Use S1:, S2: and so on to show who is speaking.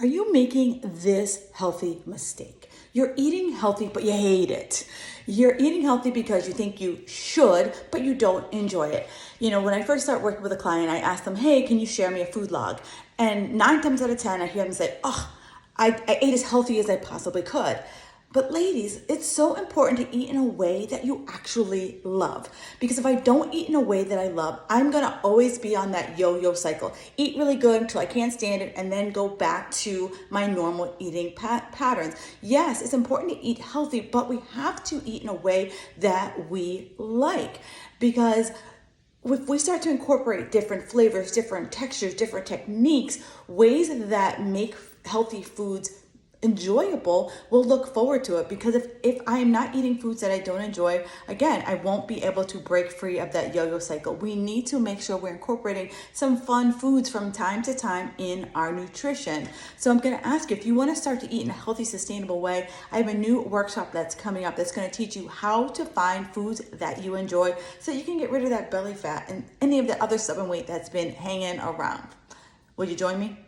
S1: Are you making this healthy mistake? You're eating healthy, but you hate it. You're eating healthy because you think you should, but you don't enjoy it. You know, when I first start working with a client, I ask them, hey, can you share me a food log? And 9 times out of 10, I hear them say, oh, I ate as healthy as I possibly could. But ladies, it's so important to eat in a way that you actually love. Because if I don't eat in a way that I love, I'm gonna always be on that yo-yo cycle. Eat really good until I can't stand it and then go back to my normal eating patterns. Yes, it's important to eat healthy, but we have to eat in a way that we like. Because if we start to incorporate different flavors, different textures, different techniques, ways that make healthy foods enjoyable, we'll look forward to it. Because if I am not eating foods that I don't enjoy, again, I won't be able to break free of that yo-yo cycle. We need to make sure we're incorporating some fun foods from time to time in our nutrition. So I'm going to ask you, if you want to start to eat in a healthy, sustainable way, I have a new workshop that's coming up that's going to teach you how to find foods that you enjoy so you can get rid of that belly fat and any of the other stubborn weight that's been hanging around. Will you join me?